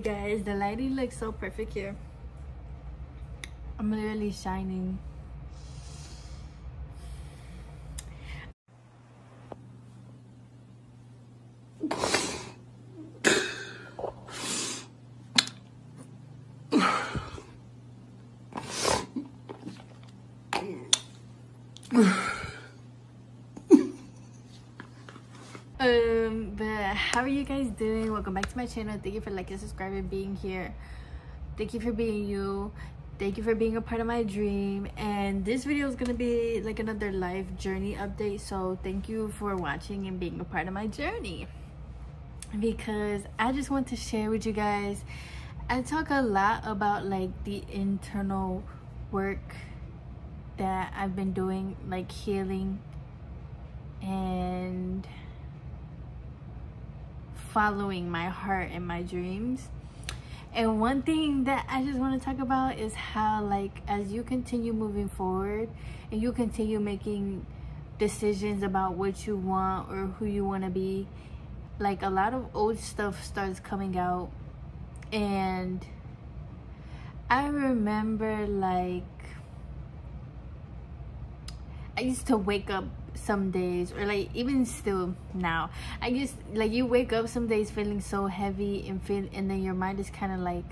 guys, the lighting looks so perfect here. I'm literally shining. But how are you guys doing? Welcome back to my channel. Thank you for liking, subscribing, being here. Thank you for being you. Thank you for being a part of my dream. And this video is gonna be like another life journey update, so thank you for watching and being a part of my journey, because I just want to share with you guys. I talk a lot about like the internal work that I've been doing, like healing and following my heart and my dreams. And one thing that I just want to talk about is how, like, as you continue moving forward and you continue making decisions about what you want or who you want to be, like, a lot of old stuff starts coming out. And I remember, like, I used to wake up some days, or like even still now, I just like, you wake up some days feeling so heavy and then your mind is kind of like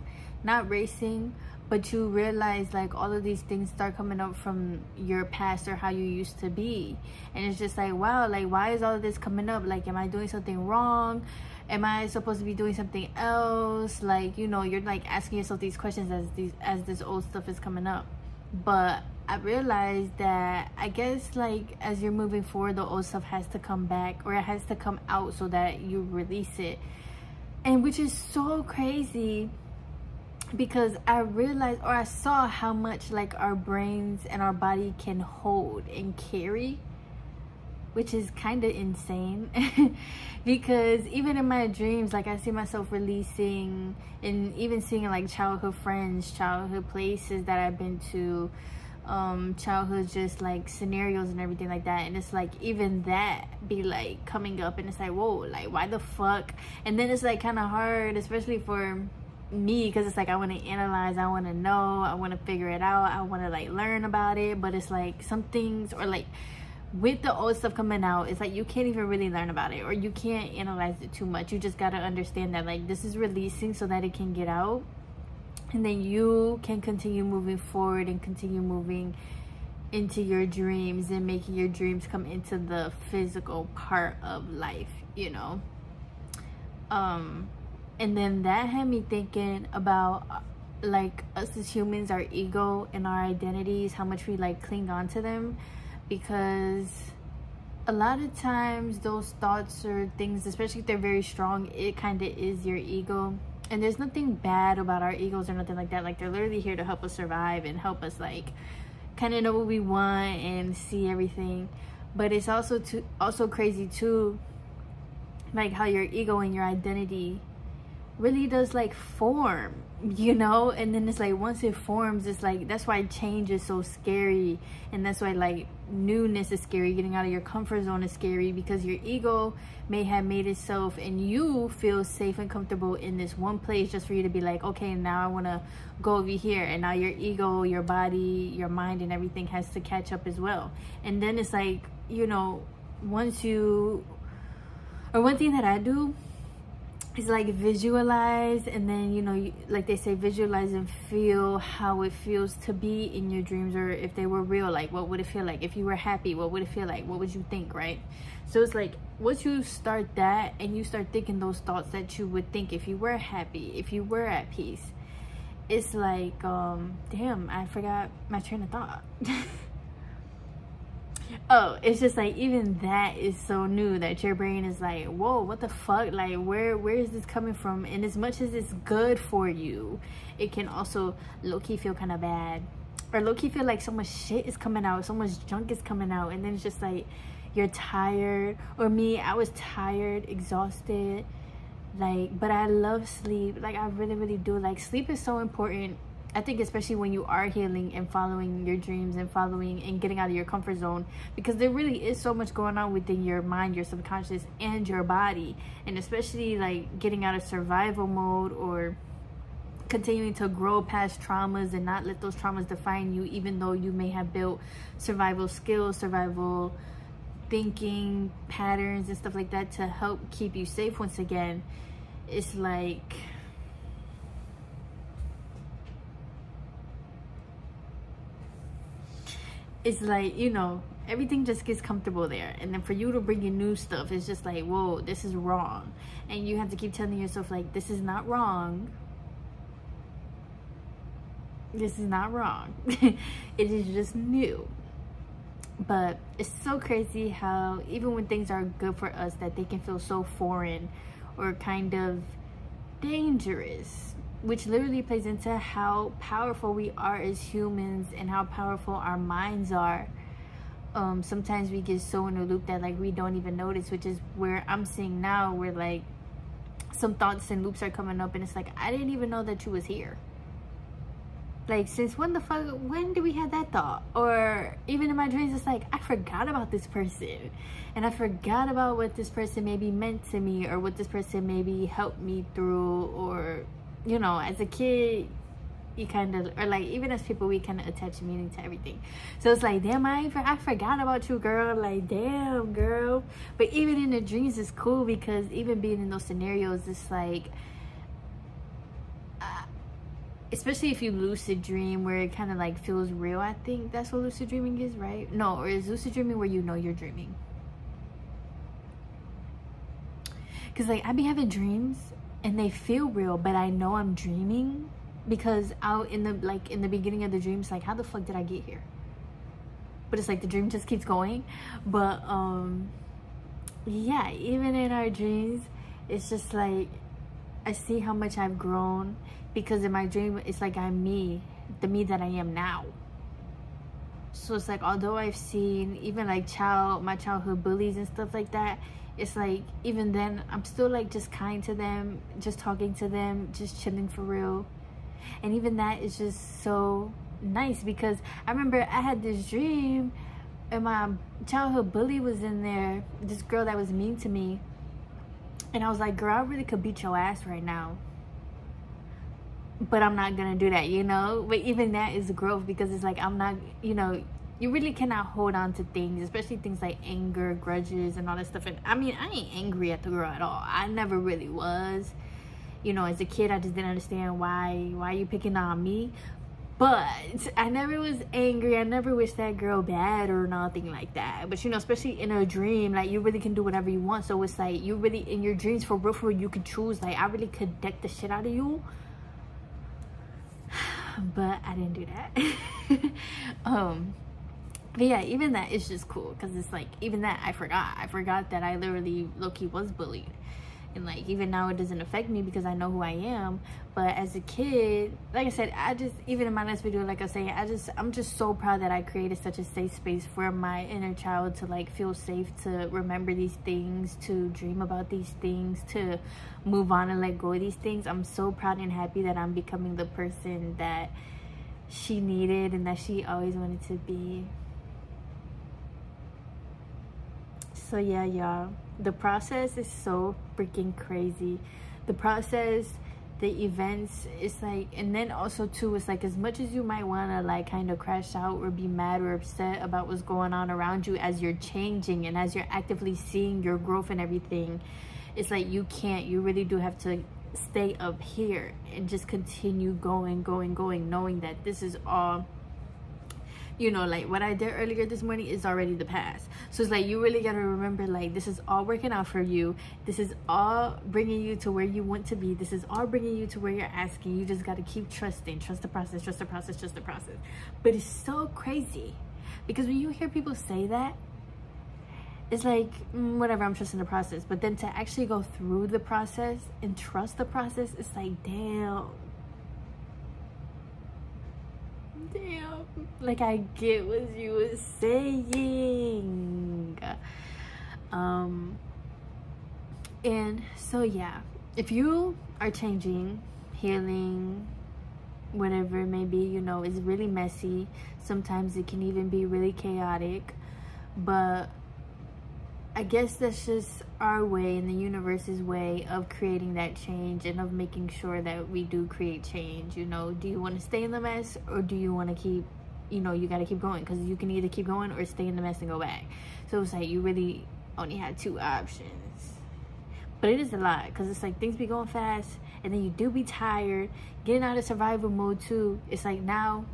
not racing, but you realize like all of these things start coming up from your past or how you used to be, and it's just like, wow, like, why is all of this coming up? Like, am I doing something wrong? Am I supposed to be doing something else? Like, you know, you're like asking yourself these questions as this old stuff is coming up. But I realized that, I guess, like, as you're moving forward, the old stuff has to come back, or it has to come out so that you release it. And which is so crazy, because I realized, or I saw how much like our brains and our body can hold and carry, which is kind of insane. Because even in my dreams, like, I see myself releasing and even seeing like childhood friends, childhood places that I've been to, childhood just like scenarios and everything like that. And it's like, even that be like coming up, and it's like, whoa, like, why the fuck? And then it's like kind of hard, especially for me, because it's like, I want to analyze, I want to know, I want to figure it out, I want to like learn about it. But it's like some things, or like with the old stuff coming out, it's like you can't even really learn about it, or you can't analyze it too much. You just got to understand that, like, this is releasing so that it can get out, and then you can continue moving forward and continue moving into your dreams and making your dreams come into the physical part of life, you know. And then that had me thinking about like us as humans, our ego and our identities, how much we like cling on to them. Because a lot of times those thoughts or things, especially if they're very strong, it kind of is your ego. And there's nothing bad about our egos or nothing like that. Like, they're literally here to help us survive and help us like kind of know what we want and see everything. But it's also crazy too, like how your ego and your identity really does like form, you know. And then it's like, once it forms, it's like, that's why change is so scary, and that's why like newness is scary. Getting out of your comfort zone is scary, because your ego may have made itself and you feel safe and comfortable in this one place, just for you to be like, okay, now I want to go over here. And now your ego, your body, your mind and everything has to catch up as well. And then it's like, you know, one thing that I do is like visualize, and then, you know, like they say, visualize and feel how it feels to be in your dreams. Or if they were real, like, what would it feel like? If you were happy, what would it feel like? What would you think, right? So it's like, once you start that and you start thinking those thoughts that you would think if you were happy, if you were at peace, it's like, damn, I forgot my train of thought. Oh, it's just like, even that is so new that your brain is like, whoa, what the fuck? Like, where is this coming from? And as much as it's good for you, it can also low-key feel kind of bad, or low-key feel like so much shit is coming out, so much junk is coming out. And then it's just like, you're tired. Or me, I was tired, exhausted, like, but I love sleep. Like, I really, really do. Like, sleep is so important, I think, especially when you are healing and following your dreams and following and getting out of your comfort zone, because there really is so much going on within your mind, your subconscious, and your body. And especially like getting out of survival mode, or continuing to grow past traumas and not let those traumas define you, even though you may have built survival skills, survival thinking patterns and stuff like that to help keep you safe. Once again, it's like, you know, everything just gets comfortable there, and then for you to bring in new stuff, it's just like, whoa, this is wrong. And you have to keep telling yourself, like, this is not wrong, this is not wrong. It is just new. But it's so crazy how even when things are good for us, that they can feel so foreign or kind of dangerous, which literally plays into how powerful we are as humans and how powerful our minds are. Sometimes we get so in a loop that like we don't even notice, which is where I'm seeing now, where like some thoughts and loops are coming up and it's like, I didn't even know that you was here. Like, since when did we have that thought? Or even in my dreams, it's like, I forgot about this person, and I forgot about what this person maybe meant to me, or what this person maybe helped me through. Or, you know, as a kid, you kind of, or like even as people, we kind of attach meaning to everything. So it's like, damn, I forgot about you, girl. Like, damn, girl. But even in the dreams, it's cool, because even being in those scenarios, it's like, especially if you lucid dream, where it kind of like feels real. I think that's what lucid dreaming is, right? No, or is lucid dreaming where you know you're dreaming? Because like, I be having dreams and they feel real, but I know I'm dreaming, because out in the beginning of the dreams, like, how the fuck did I get here? But it's like the dream just keeps going. But yeah, even in our dreams, it's just like, I see how much I've grown, because in my dream, it's like I'm me, the me that I am now. So it's like, although I've seen even like my childhood bullies and stuff like that, it's like, even then, I'm still like just kind to them, just talking to them, just chilling for real. And even that is just so nice, because I remember I had this dream and my childhood bully was in there, this girl that was mean to me. And I was like, girl, I really could beat your ass right now, but I'm not gonna do that, you know? But even that is growth, because it's like, I'm not, you know, you really cannot hold on to things, especially things like anger, grudges, and all that stuff. And I mean, I ain't angry at the girl at all. I never really was. You know, as a kid, I just didn't understand why you picking on me. But I never was angry. I never wished that girl bad or nothing like that. But, you know, especially in a dream, like, you really can do whatever you want. So it's like, you really, in your dreams, for real, you can choose. Like, I really could deck the shit out of you. But I didn't do that. But yeah, even that is just cool, because it's like, even that, I forgot that I literally low-key was bullied. And like, even now it doesn't affect me, because I know who I am. But as a kid, like I said, even in my last video, like I say, I'm just so proud that I created such a safe space for my inner child to like feel safe, to remember these things, to dream about these things, to move on and let go of these things. I'm so proud and happy that I'm becoming the person that she needed and that she always wanted to be. So yeah, y'all, the process is so freaking crazy. The process, the events, it's like, and then also too, it's like, as much as you might want to like kind of crash out or be mad or upset about what's going on around you, as you're changing and as you're actively seeing your growth and everything, it's like, you really do have to stay up here and just continue going, knowing that this is all, you know, like what I did earlier this morning is already the past. So it's like, you really got to remember, like, this is all working out for you. This is all bringing you to where you want to be. This is all bringing you to where you're asking. You just got to keep trusting, trust the process, trust the process, trust the process. But it's so crazy, because when you hear people say that, it's like, whatever, I'm trusting the process. But then to actually go through the process and trust the process, it's like, damn, like, I get what you were saying. And so yeah, if you are changing, healing, whatever it may be, you know, it's really messy. Sometimes it can even be really chaotic, but I guess that's just our way and the universe's way of creating that change and of making sure that we do create change. You know, do you want to stay in the mess, or do you want to keep, you know, you got to keep going, because you can either keep going or stay in the mess and go back. So it's like you really only had 2 options. But it is a lot, because it's like things be going fast, and then you do be tired. Getting out of survival mode too, it's like now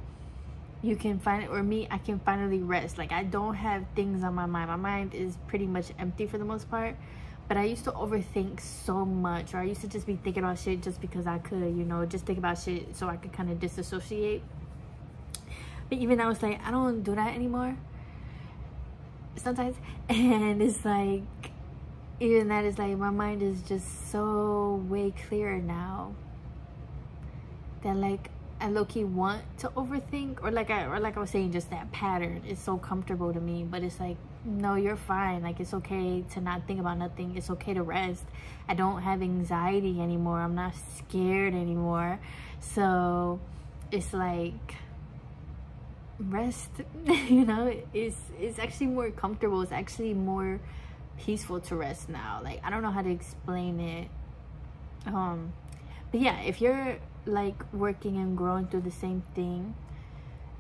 you can find it, or me, I can finally rest. Like, I don't have things on my mind. My mind is pretty much empty for the most part. But I used to overthink so much, or I used to just be thinking about shit just because I could, you know, just think about shit so I could kind of disassociate. But even now, it's like I don't do that anymore sometimes. And it's like, even that is like, my mind is just so way clearer now that like I low-key want to overthink, or like I was saying, just that pattern is so comfortable to me. But it's like, no, you're fine. Like, it's okay to not think about nothing. It's okay to rest. I don't have anxiety anymore. I'm not scared anymore. So it's like, rest, you know, it's actually more comfortable. It's actually more peaceful to rest now. Like, I don't know how to explain it. But yeah, if you're like working and growing through the same thing,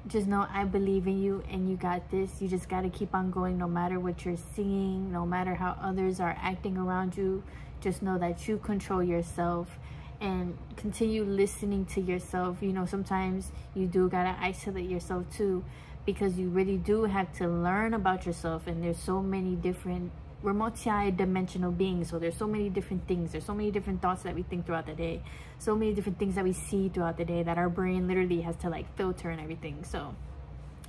just know I believe in you and you got this. You just got to keep on going, no matter what you're seeing, no matter how others are acting around you. Just know that you control yourself, and continue listening to yourself. You know, sometimes you do gotta isolate yourself too, because you really do have to learn about yourself. And there's so many different, we're multi-dimensional beings, so there's so many different things, there's so many different thoughts that we think throughout the day, so many different things that we see throughout the day that our brain literally has to like filter and everything. So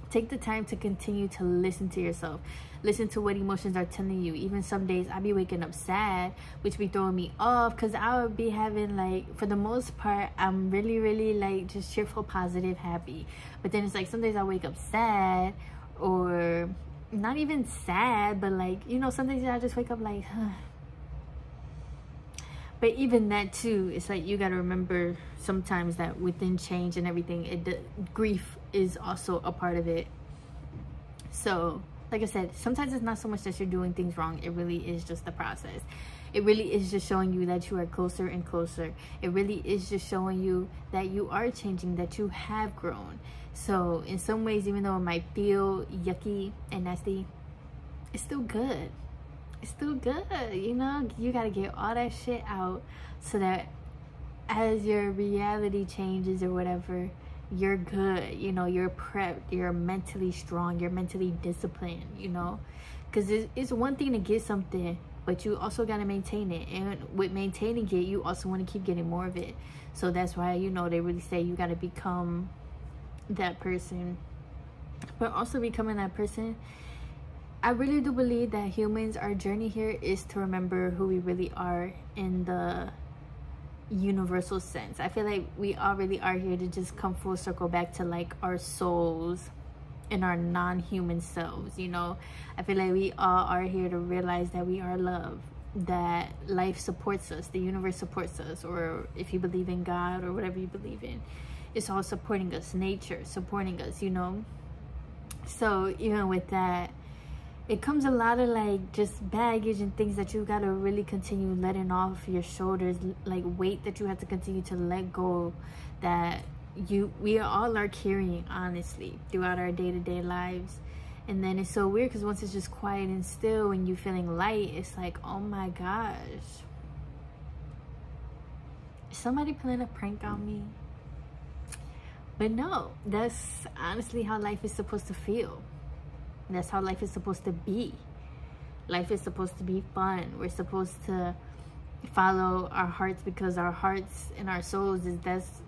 take the time to continue to listen to yourself, listen to what emotions are telling you. Even some days I be waking up sad, which be throwing me off, because I would be having, like, for the most part, I'm really like just cheerful, positive, happy. But then it's like some days I wake up sad, or not even sad, but like, you know, some days I just wake up like, huh. But even that too, it's like you got to remember sometimes that within change and everything, grief is also a part of it. So like I said, sometimes it's not so much that you're doing things wrong. It really is just the process. It really is just showing you that you are closer and closer. It really is just showing you that you are changing, that you have grown. So in some ways, even though it might feel yucky and nasty, it's still good. It's still good, you know? You gotta get all that shit out so that as your reality changes or whatever, you're good, you know, you're prepped, you're mentally strong, you're mentally disciplined, you know? Because it's one thing to get something, but you also gotta maintain it. And with maintaining it, you also want to keep getting more of it. So that's why, you know, they really say you gotta become that person. But also becoming that person, I really do believe that humans, our journey here is to remember who we really are in the universal sense. I feel like we all really are here to just come full circle back to like our souls and our non-human selves, you know? I feel like we all are here to realize that we are love, that life supports us, the universe supports us, or if you believe in God or whatever you believe in, it's all supporting us, nature supporting us, you know? So even with that, it comes a lot of like just baggage and things that you gotta really continue letting off your shoulders, like weight that you have to continue to let go, that we all are carrying, honestly, throughout our day-to-day lives. And then it's so weird because once it's just quiet and still and you feeling light, it's like, oh my gosh, is somebody playing a prank on me? But no, that's honestly how life is supposed to feel. That's how life is supposed to be. Life is supposed to be fun. We're supposed to follow our hearts, because our hearts and our souls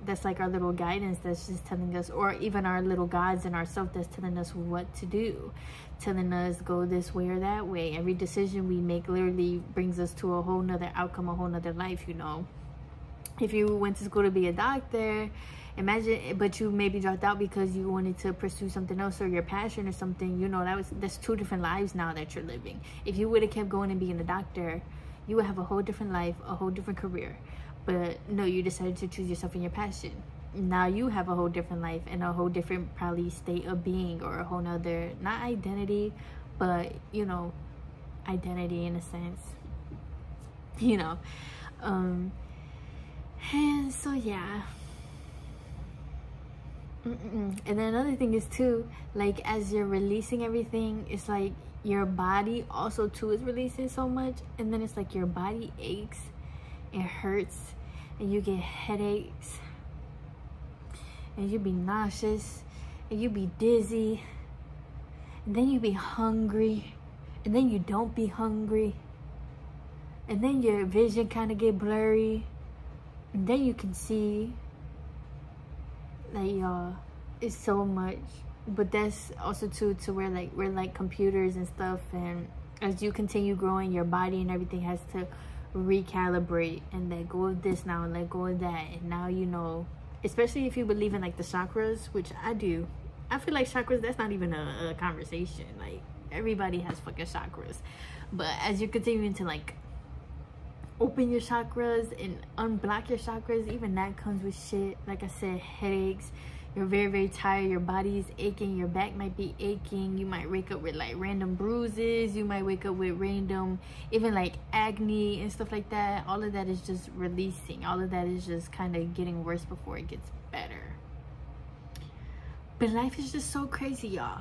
that's like our little guidance that's just telling us, or even our little gods in ourselves that's telling us what to do, telling us go this way or that way. Every decision we make literally brings us to a whole nother outcome, a whole nother life, you know? If you went to school to be a doctor, imagine, but you maybe dropped out because you wanted to pursue something else or your passion or something, you know, that's 2 different lives now that you're living. If you would have kept going and being a doctor, you would have a whole different life, a whole different career. But no, you decided to choose yourself and your passion. Now you have a whole different life and a whole different probably state of being, or a whole nother, not identity, but, you know, identity in a sense, you know. And so yeah. And then another thing is too, like as you're releasing everything, it's like your body also too is releasing so much, and then it's like your body aches, it hurts, and you get headaches, and you be nauseous, and you be dizzy, and then you be hungry, and then you don't be hungry, and then your vision kind of get blurry, and then you can see. Like, y'all, it's so much. But that's also too to where like we're like computers and stuff, and as you continue growing, your body and everything has to recalibrate and let go of this now and let go of that. And now, you know, especially if you believe in like the chakras, which I do. I feel like chakras, that's not even a conversation. Like, everybody has fucking chakras. But as you're continuing to like open your chakras and unblock your chakras, even that comes with shit. Like I said, headaches, you're very, very tired, your body is aching, your back might be aching, you might wake up with like random bruises, you might wake up with random even like acne and stuff like that. All of that is just releasing. All of that is just kind of getting worse before it gets better. But life is just so crazy, y'all.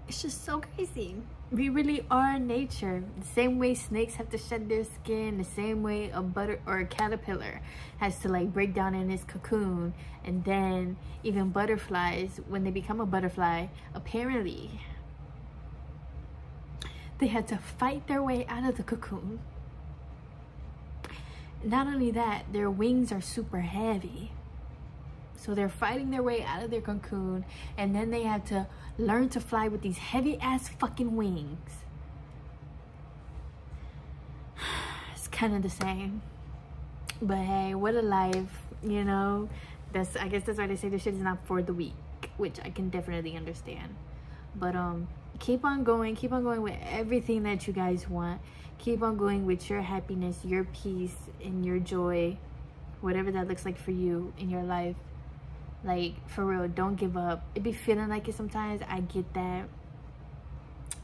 It's just so crazy. We really are nature. The same way snakes have to shed their skin, the same way a caterpillar has to like break down in its cocoon, and then even butterflies, when they become a butterfly, apparently they had to fight their way out of the cocoon. Not only that, their wings are super heavy. So they're fighting their way out of their cocoon, and then they have to learn to fly with these heavy ass fucking wings. It's kind of the same. But hey, what a life, you know. I guess that's why they say this shit is not for the weak, which I can definitely understand. But keep on going with everything that you guys want. Keep on going with your happiness, your peace, and your joy, whatever that looks like for you in your life. Like, for real, don't give up. It be feeling like it sometimes, I get that,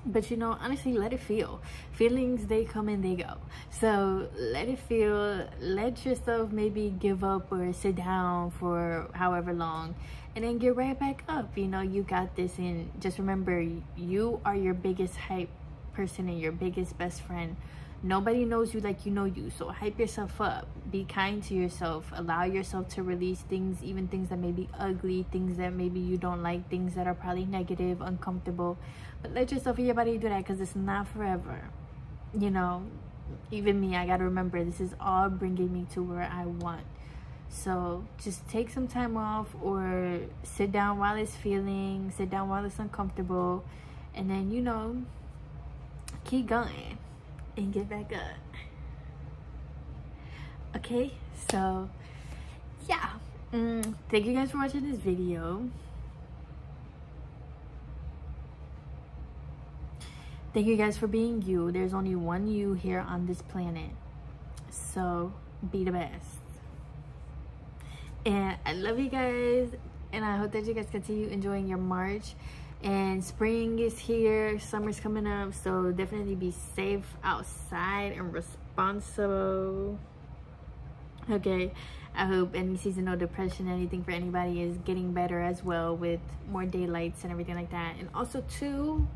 but you know, honestly, let it feel. Feelings, they come and they go, so let it feel. Let yourself maybe give up or sit down for however long, and then get right back up. You know, you got this. And just remember, you are your biggest hype person and your biggest best friend. Nobody knows you like you know you, so hype yourself up. Be kind to yourself. Allow yourself to release things, even things that may be ugly, things that maybe you don't like, things that are probably negative, uncomfortable. But let yourself and your body do that, because it's not forever. You know, even me, I gotta remember, this is all bringing me to where I want. So just take some time off, or sit down while it's feeling, sit down while it's uncomfortable, and then, you know, keep going and get back up. Okay, so yeah, thank you guys for watching this video. Thank you guys for being you. There's only one you here on this planet, so be the best. And I love you guys, and I hope that you guys continue enjoying your March. And spring is here, summer's coming up, so definitely be safe outside and responsible. Okay, I hope any seasonal depression, anything for anybody, is getting better as well, with more daylights and everything like that. And also too,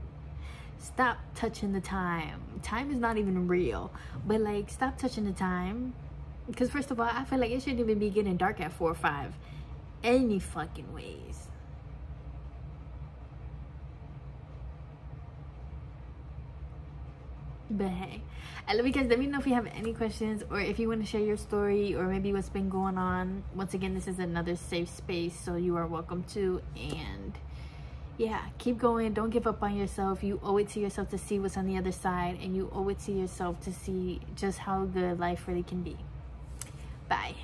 stop touching the time. Time is not even real, but like, stop touching the time, because first of all, I feel like it shouldn't even be getting dark at 4 or 5 any fucking ways. But hey, I love you guys. Let me know if you have any questions, or if you want to share your story, or maybe what's been going on. Once again, this is another safe space, so you are welcome to. And yeah, keep going. Don't give up on yourself. You owe it to yourself to see what's on the other side, and you owe it to yourself to see just how good life really can be. Bye.